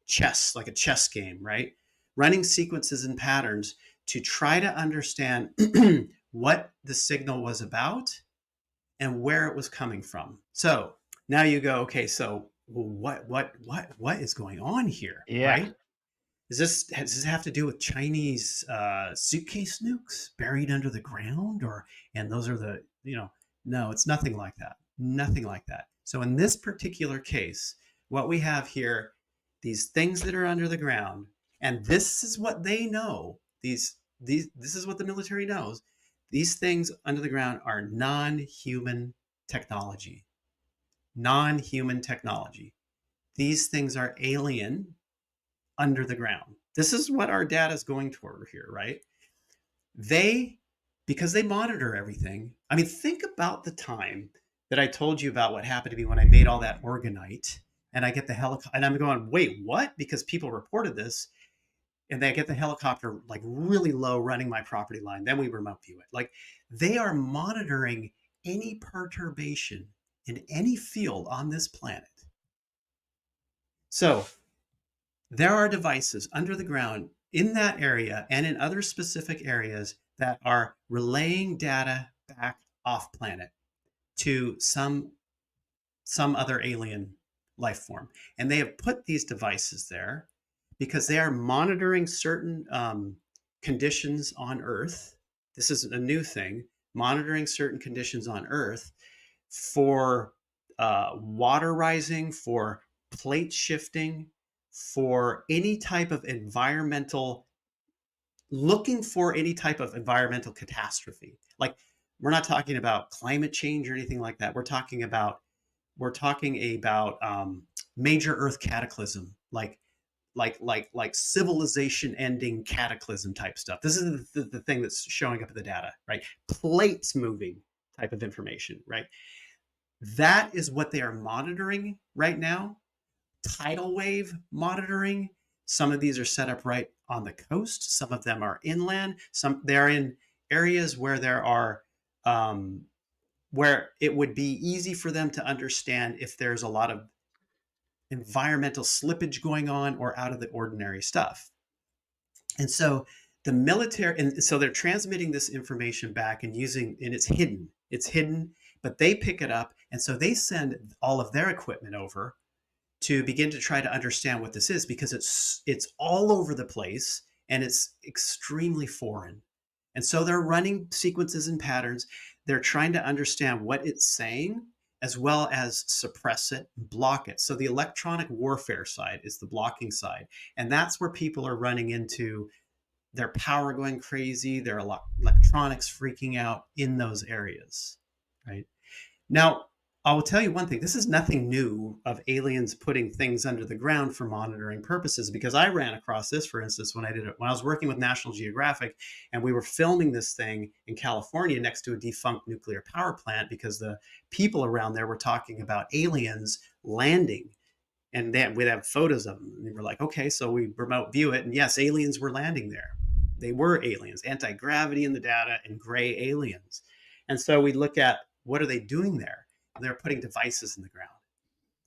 chess game, right? Running sequences and patterns to try to understand what the signal was about and where it was coming from. So now you go, okay, so what is going on here, Yeah. right? Does this have to do with Chinese suitcase nukes buried under the ground, and those are no, it's nothing like that. Nothing like that. So in this particular case, What we have here, these things that are under the ground, and this is what they know. This is what the military knows. These things under the ground are non-human technology. Non-human technology. These things are alien under the ground. This is what our data is going toward here, right? They, because they monitor everything. I mean, think about the time that I told you about what happened to me when I made all that orgonite, and I get the helicopter, and I'm going, wait, what? Because people reported this, and they get the helicopter like really low running my property line. Then we remote view it. Like they are monitoring any perturbation in any field on this planet. So there are devices under the ground in that area and in other specific areas that are relaying data back off planet to some other alien life form. And they have put these devices there because they are monitoring certain conditions on Earth. This is a new thing, monitoring certain conditions on Earth for water rising, for plate shifting, for any type of environmental, looking for any type of environmental catastrophe. Like we're not talking about climate change or anything like that. We're talking about major Earth cataclysm, like civilization ending cataclysm type stuff. This is the thing that's showing up in the data, right? Plates moving type of information, right? That is what they are monitoring right now. Tidal wave monitoring. Some of these are set up right on the coast. Some of them are inland. Some they're in areas where there are where it would be easy for them to understand if there's a lot of environmental slippage going on or out of the ordinary stuff. And so the military, and so they're transmitting this information back and it's hidden, but they pick it up. And so they send all of their equipment over to begin to try to understand what this is, because it's all over the place and it's extremely foreign. And so they're running sequences and patterns. They're trying to understand what it's saying, as well as suppress it, block it. So the electronic warfare side is the blocking side. And that's where people are running into their power going crazy, their electronics freaking out in those areas, right? Now, I will tell you one thing. This is nothing new of aliens putting things under the ground for monitoring purposes, because I ran across this, for instance, when I was working with National Geographic, and we were filming this thing in California next to a defunct nuclear power plant, because the people around there were talking about aliens landing, and we'd have photos of them. And they were like, okay, so we remote view it, and yes, aliens were landing there. They were aliens, anti-gravity in the data, and gray aliens. And so we look at, what are they doing there? They're putting devices in the ground.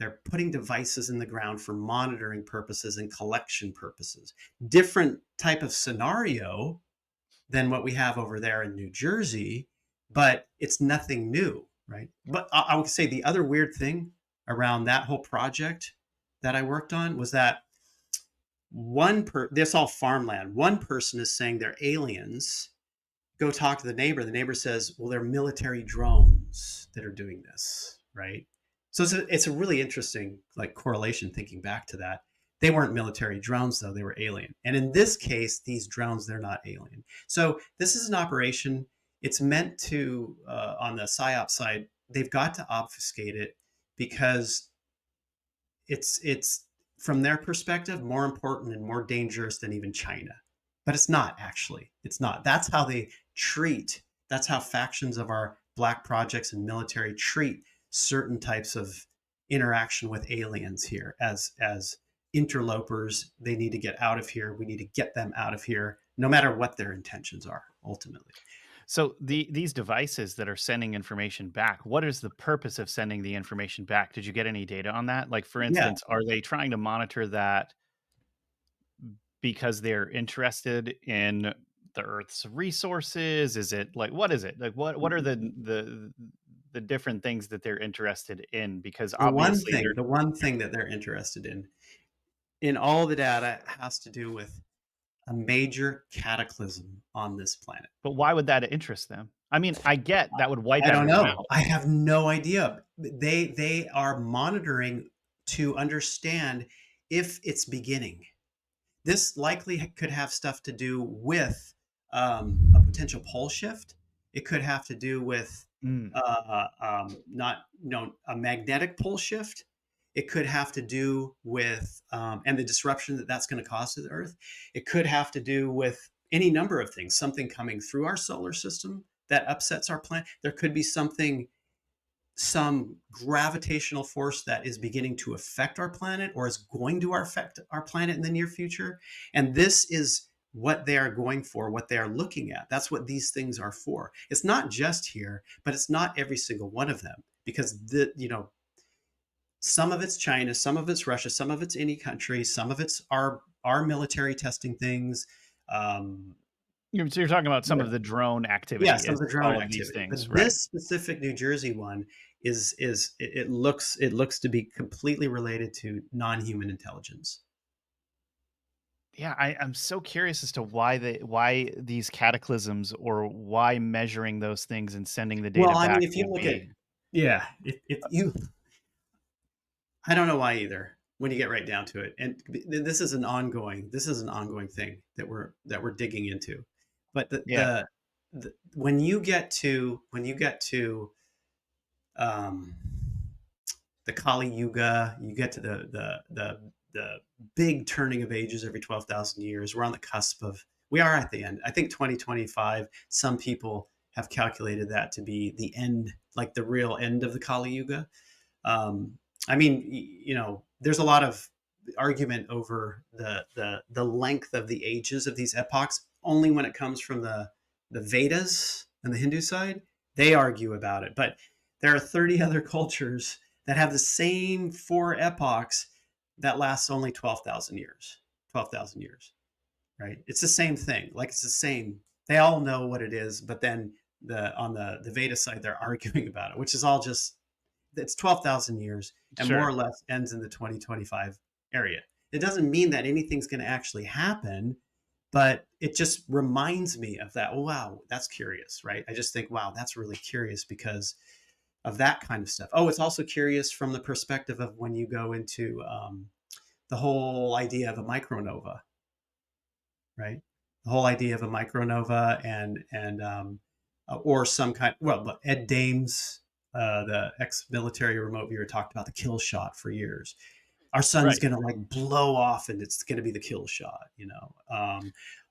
They're putting devices in the ground for monitoring purposes and collection purposes. Different type of scenario than what we have over there in New Jersey, but it's nothing new, right? But I would say the other weird thing around that whole project that I worked on was that this all farmland. One person is saying they're aliens. Go talk to the neighbor. The neighbor says, well, they're military drones that are doing this, right? So it's a really interesting like correlation thinking back to that. They weren't military drones, though. They were alien. And in this case, these drones, they're not alien. So this is an operation. It's meant to, on the PSYOP side, they've got to obfuscate it, because it's from their perspective more important and more dangerous than even China. But it's not, actually. It's not. That's how they treat, that's how factions of our black projects and military treat certain types of interaction with aliens here as interlopers. They need to get out of here. We need to get them out of here, no matter what their intentions are, ultimately. So these devices that are sending information back, what is the purpose of sending the information back? Did you get any data on that? Like, for Yeah. instance, are they trying to monitor that because they're interested in the Earth's resources? Is it like, what is it? Like, what are the different things that they're interested in? Because The obviously one thing that they're interested in all the data has to do with a major cataclysm on this planet. but why would that interest them? I mean, I get that would wipe I don't everyone know. out. I have no idea. They are monitoring to understand if it's beginning. This likely could have stuff to do with a potential pole shift. It could have to do with Mm. not a magnetic pole shift. It could have to do with and the disruption that that's going to cause to the Earth. It could have to do with any number of things. Something coming through our solar system that upsets our planet. There could be some gravitational force that is beginning to affect our planet or is going to affect our planet in the near future. And this is what they are going for, what they are looking at. That's what these things are for. It's not just here, but it's not every single one of them, because some of it's China, some of it's Russia, some of it's any country, some of it's our military testing things. So you're talking about some Yeah. of the drone activity Yeah, some of is the drone all of these activity. things, But right? this specific New Jersey one it looks to be completely related to non-human intelligence. Yeah, I'm so curious as to why these cataclysms, or why measuring those things and sending the Well, data I mean, back if you would look at be. yeah, if you I don't know why either when you get right down to it. And this is an ongoing thing that we're digging into. But Yeah, when you get to um, the Kali Yuga, you get to the big turning of ages every 12,000 years. We're on the cusp of, we are at the end. I think 2025, some people have calculated that to be the end, like the real end of the Kali Yuga. Um, I mean, there's a lot of argument over the length of the ages of these epochs. Only when it comes from the Vedas and the Hindu side, they argue about it. But there are 30 other cultures that have the same four epochs that lasts only 12,000 years. 12,000 years, right? It's the same thing. Like, it's the same. They all know what it is, but then on the Veda side, they're arguing about it, which is all just, it's 12,000 years and more or sure. less ends in the 2025 area. It doesn't mean that anything's going to actually happen, but it just reminds me of that. Oh, wow, that's curious, right? I just think, wow, that's really curious because of that kind of stuff. Oh, it's also curious from the perspective of when you go into the whole idea of a micronova, right? The whole idea of a micronova and or some kind. Well, Ed Dames, the ex-military remote viewer, talked about the kill shot for years. Our sun's Right. going to like blow off, and it's going to be the kill shot,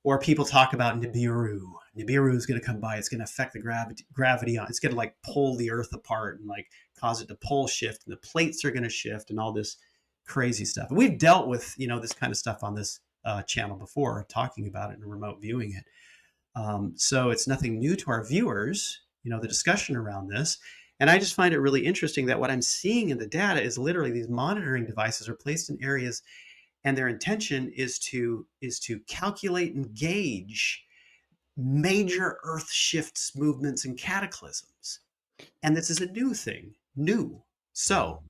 or people talk about Nibiru. Nibiru is going to come by. It's going to affect the gravity on. It's going to like pull the Earth apart and like cause it to pole shift, and the plates are going to shift, and all this crazy stuff. And we've dealt with this kind of stuff on this channel before, talking about it and remote viewing it. So it's nothing new to our viewers, the discussion around this. And I just find it really interesting that what I'm seeing in the data is literally these monitoring devices are placed in areas, and their intention is to calculate and gauge major Earth shifts, movements, and cataclysms. And this is a new thing, new. So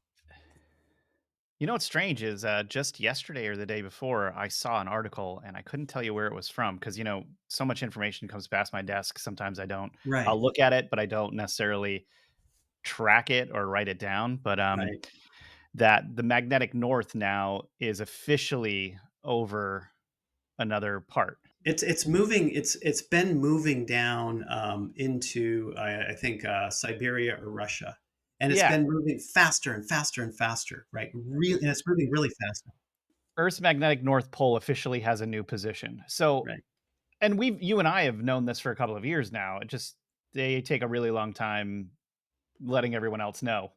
You know what's strange is just yesterday or the day before, I saw an article and I couldn't tell you where it was from because, so much information comes past my desk. Sometimes I don't. right, I'll look at it, but I don't necessarily track it or write it down. But right. that the magnetic north now is officially over another part. It's moving. It's been moving down into I think Siberia or Russia, and it's Yeah, been moving faster and faster and faster. Right, really, and it's moving really fast now. Earth's magnetic north pole officially has a new position. So, Right. and you and I have known this for a couple of years now. It just, they take a really long time letting everyone else know,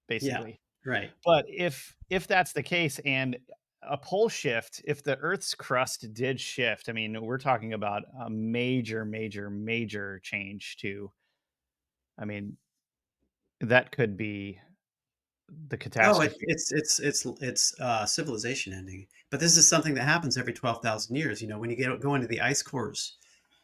Yeah. basically. Right. But if that's the case, and a pole shift, if the Earth's crust did shift, I mean, we're talking about a major, major, major change to, I mean, that could be the Oh, catastrophe. it's civilization ending. But this is something that happens every 12,000 years. When you go into the ice cores,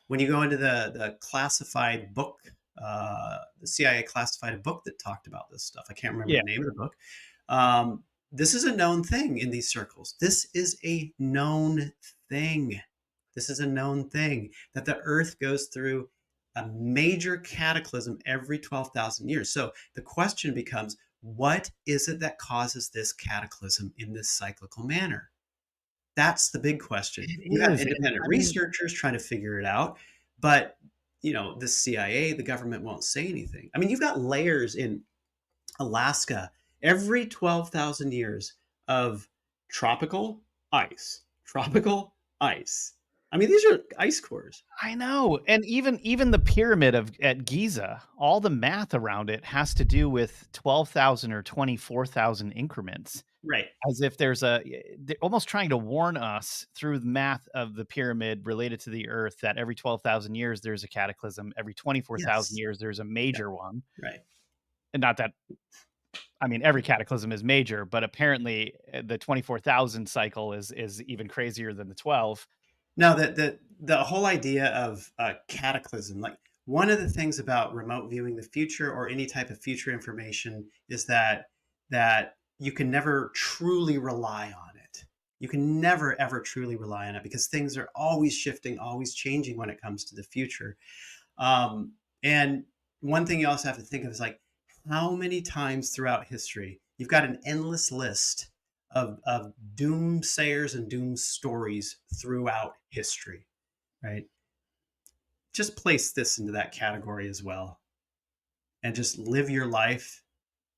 when you go into the classified book, the CIA classified a book that talked about this stuff. I can't remember Yeah. the name of the book. This is a known thing in these circles. This is a known thing. This is a known thing that the Earth goes through a major cataclysm every 12,000 years. So the question becomes, What is it that causes this cataclysm in this cyclical manner? That's the big question. You It have is. independent I mean, researchers trying to figure it out, but the CIA, the government won't say anything. I mean, you've got layers in Alaska every 12,000 years of tropical ice, tropical ice. I mean, these are ice cores. I know. And even the pyramid of at Giza, all the math around it has to do with 12,000 or 24,000 increments. Right. As if there's they're almost trying to warn us through the math of the pyramid related to the earth that every 12,000 years there's a cataclysm, every 24,000 Yes. years there's a Yeah. major one. Right. And not that, I mean, every cataclysm is major, but apparently the 24,000 cycle is even crazier than the 12. Now, the whole idea of cataclysm, like one of the things about remote viewing the future or any type of future information is that you can never truly rely on it. You can never ever truly rely on it because things are always shifting, always changing when it comes to the future. And one thing you also have to think of is like how many times throughout history you've got an endless list of doomsayers and doom stories throughout history, right? Just place this into that category as well and just live your life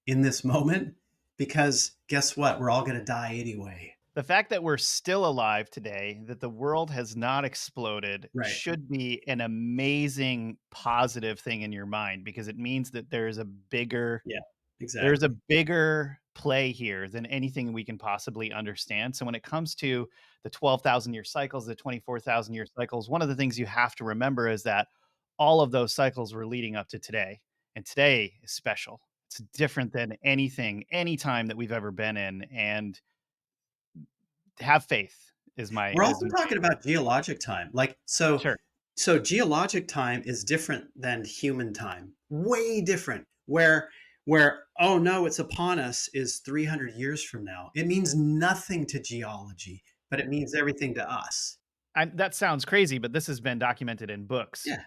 in this moment because guess what? We're all going to die anyway. The fact that we're still alive today, that the world has not exploded, Right. should be an amazing positive thing in your mind because it means that there's a bigger Yeah, there's a exactly. bigger play here than anything we can possibly understand. So when it comes to the 12,000 year cycles, the 24,000 year cycles, one of the things you have to remember is that all of those cycles were leading up to today. And today is special. It's different than anything, any time that we've ever been in. And have faith is my We're is also my talking about geologic time. Like sure. so geologic time is different than human time. Way different. Where oh no, it's upon us is 300 years from now. It means nothing to geology, but it means everything to us. That sounds crazy, but this has been documented in books. Yeah.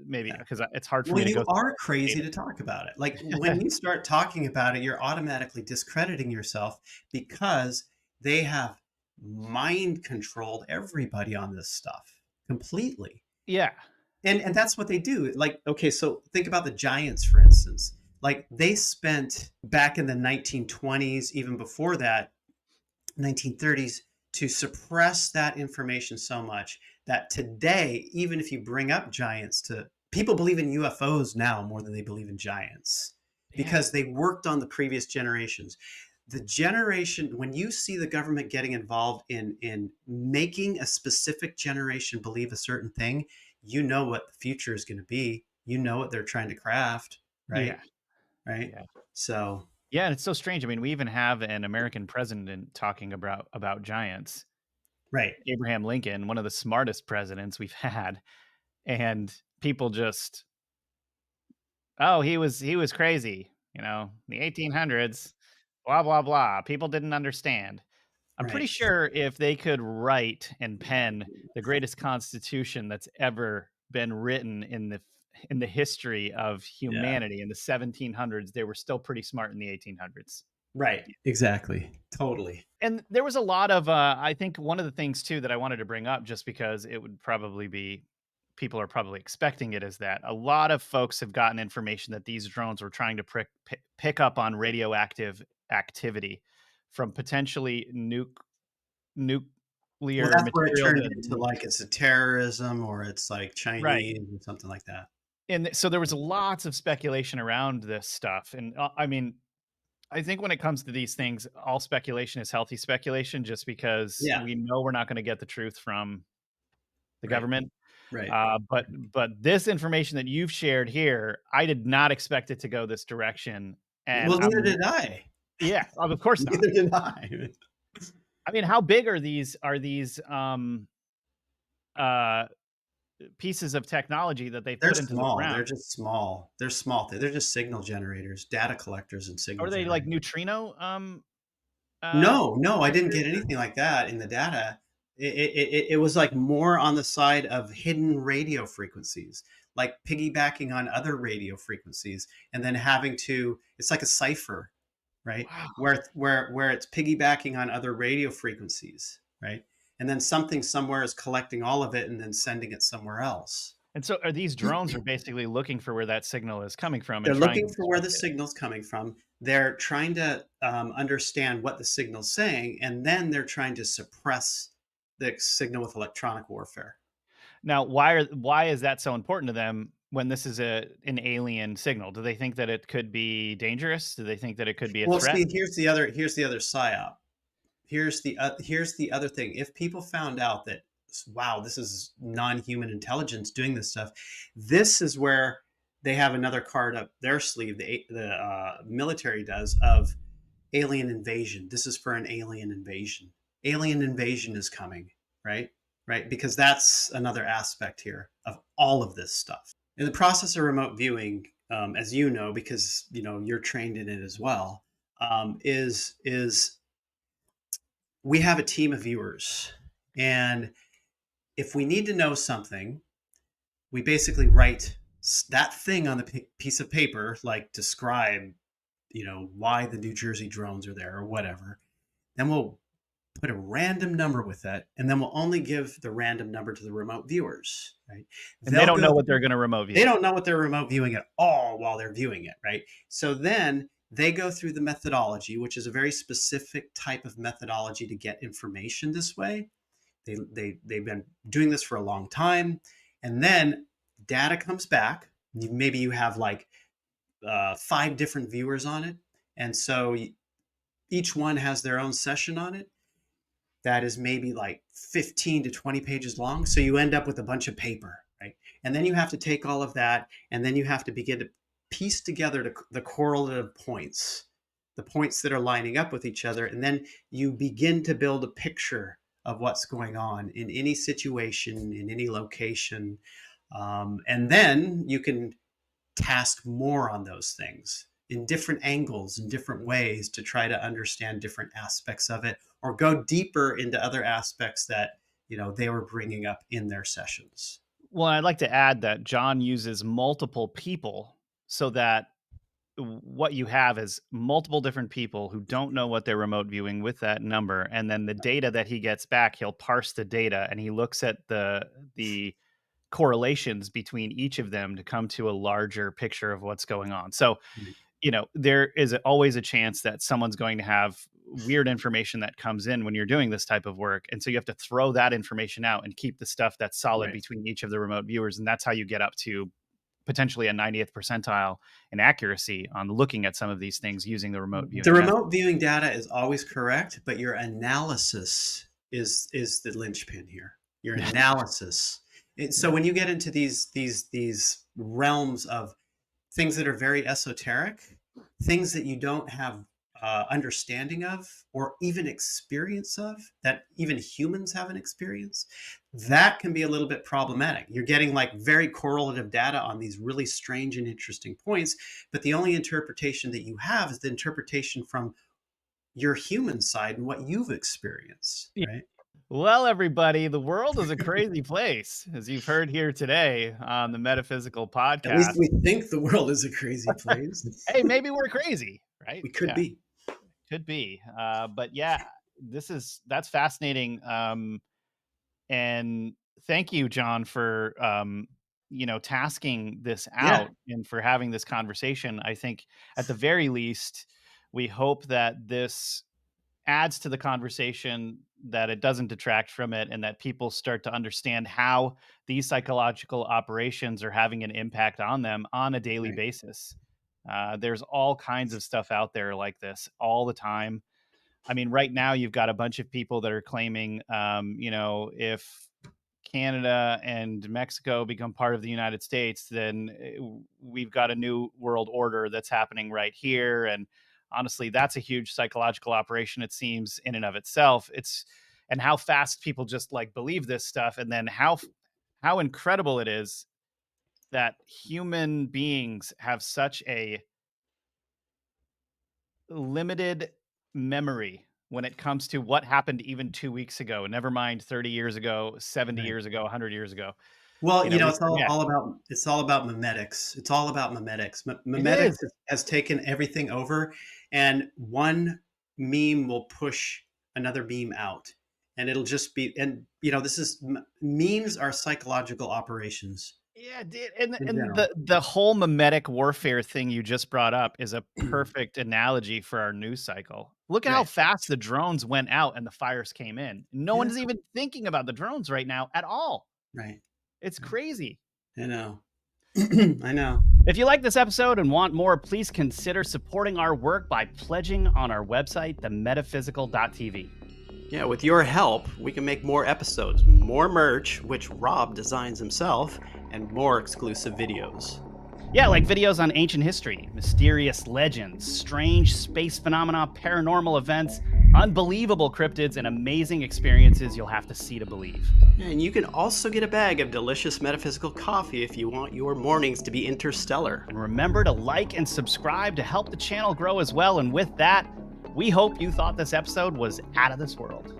Maybe Yeah. because it's hard for Well, me to you go are through crazy to talk about it. Like when you start talking about it, you're automatically discrediting yourself because they have mind controlled everybody on this stuff completely. yeah. And that's what they do. Like, okay, so think about the Giants, for instance. Like they spent back in the 1920s, even before that, 1930s, to suppress that information so much that today, even if you bring up giants to people believe in UFOs now more than they believe in giants Yeah. because they worked on the previous generations. The generation when you see the government getting involved in making a specific generation believe a certain thing, you know what the future is going to be. You know what they're trying to craft, right? Yeah. Right. Yeah. So Yeah, and it's so strange. I mean, we even have an American president talking about giants. right. Abraham Lincoln, one of the smartest presidents we've had, and people just, oh, he was crazy, the 1800s, blah blah blah. People didn't understand. I'm pretty Right. sure if they could write and pen the greatest constitution that's ever been written in the history of Yeah. humanity in the 1700s, they were still pretty smart in the 1800s. Right. Exactly. Totally. And there was a lot of I think one of the things too that I wanted to bring up just because it would probably be people are probably expecting it is that a lot of folks have gotten information that these drones were trying to pick up on radioactive activity from potentially Well, nuclear that's where it material turned that into like it's a terrorism or it's like right. Chinese or something like that. And so there was lots of speculation around this stuff. And I mean, I think when it comes to these things, all speculation is healthy speculation just because Yeah. we know we're not going to get the truth from the Right. government. Right. But this information that you've shared here, I did not expect it to go this direction. And Well, neither did I. yeah, of course not. Neither did I. I mean, how big are these uh pieces of technology that they've They're put into the small. ground? They're just small. They're small. They're just signal generators, data collectors and signal Are they like generators. neutrino uh No, no, I didn't detectors? get anything like that in the data. It was like more on the side of hidden radio frequencies, like piggybacking on other radio frequencies, and then having to. It's like a cipher. right? Wow. Where it's piggybacking on other radio frequencies, right? And then something somewhere is collecting all of it and then sending it somewhere else. And so are these drones are basically looking for where that signal is coming from and They're trying looking to for where disrupt the it. signal's coming from. They're trying to understand what the signal's saying, and then they're trying to suppress the signal with electronic warfare. Now, why is that so important to them when this is an alien signal? Do they think that it could be dangerous? Do they think that it could be a Well, threat? see, here's the other psyop. Here's the other thing. If people found out that, wow, this is non-human intelligence doing this stuff, this is where they have another card up their sleeve. The military does, of alien invasion. This is for an alien invasion. Alien invasion is coming, right? Right, because that's another aspect here of all of this stuff. In the process of remote viewing, as you know, because you're trained in it as well, is we have a team of viewers, and if we need to know something, we basically write that thing on the piece of paper, like describe, why the New Jersey drones are there or whatever. Then we'll put a random number with it, and then we'll only give the random number to the remote viewers, right? And they They'll don't go know what they're through, going to remote they view. don't know what they're remote viewing at all while they're viewing it, right? So then they go through the methodology, which is a very specific type of methodology to get information this way. They've been doing this for a long time, and then data comes back. Maybe you have like 5 different viewers on it, and so each one has their own session on it that is maybe like 15 to 20 pages long. So you end up with a bunch of paper, right? And then you have to take all of that, and then you have to begin to piece together the correlative points, the points that are lining up with each other. And then you begin to build a picture of what's going on in any situation, in any location. And then you can task more on those things in different angles, in different ways, to try to understand different aspects of it, or go deeper into other aspects that they were bringing up in their sessions. Well, I'd like to add that John uses multiple people so that what you have is multiple different people who don't know what they're remote viewing with that number, and then the data that he gets back, he'll parse the data and he looks at the correlations between each of them to come to a larger picture of what's going on. So, there is always a chance that someone's going to have weird information that comes in when you're doing this type of work. And so you have to throw that information out and keep the stuff that's solid Right. between each of the remote viewers. And that's how you get up to potentially a 90th percentile in accuracy on looking at some of these things using the remote The viewing method. remote viewing data is always correct, but your analysis is the linchpin here. Your analysis. So when you get into these realms of things that are very esoteric, things that you don't have understanding of or even experience of, that even humans haven't experienced, that can be a little bit problematic. You're getting like very correlative data on these really strange and interesting points, but the only interpretation that you have is the interpretation from your human side and what you've experienced, Yeah. right? Well, everybody, the world is a crazy place, as you've heard here today on the Metaphysical At least podcast. we think the world is a crazy place. Hey, maybe we're crazy, right? We could Yeah. be. Could be. But yeah, that's fascinating. And thank you, John, for tasking this Yeah. out and for having this conversation. I think at the very least, we hope that this adds to the conversation, that it doesn't detract from it, and that people start to understand how these psychological operations are having an impact on them on a daily Right. basis. There's all kinds of stuff out there like this all the time. I mean, right now you've got a bunch of people that are claiming, if Canada and Mexico become part of the United States, then we've got a new world order that's happening right here. And honestly, that's a huge psychological operation, it seems, in and of itself. And how fast people just like believe this stuff, and then how incredible it is that human beings have such a limited memory when it comes to what happened even 2 weeks ago, never mind 30 years ago, 70 Right. years ago, 100 years ago. Well, You know, we it's all, forget. all about memetics. It's all about memetics. It Memetics is. has taken everything over, and one meme will push another meme out, and it'll just be. And this is memes are psychological operations Yeah, dude, and in and general. the whole memetic warfare thing you just brought up is a perfect analogy for our news cycle. Look at how Right. fast the drones went out and the fires came in. No Yeah. one's even thinking about the drones right now at all. Right. It's crazy. I know. I know. If you like this episode and want more, please consider supporting our work by pledging on our website, themetaphysical.tv. Yeah, with your help, we can make more episodes, more merch, which Rob designs himself, and more exclusive videos. Yeah, like videos on ancient history, mysterious legends, strange space phenomena, paranormal events, unbelievable cryptids, and amazing experiences you'll have to see to believe. And you can also get a bag of delicious metaphysical coffee if you want your mornings to be interstellar. And remember to like and subscribe to help the channel grow as well. And with that, we hope you thought this episode was out of this world.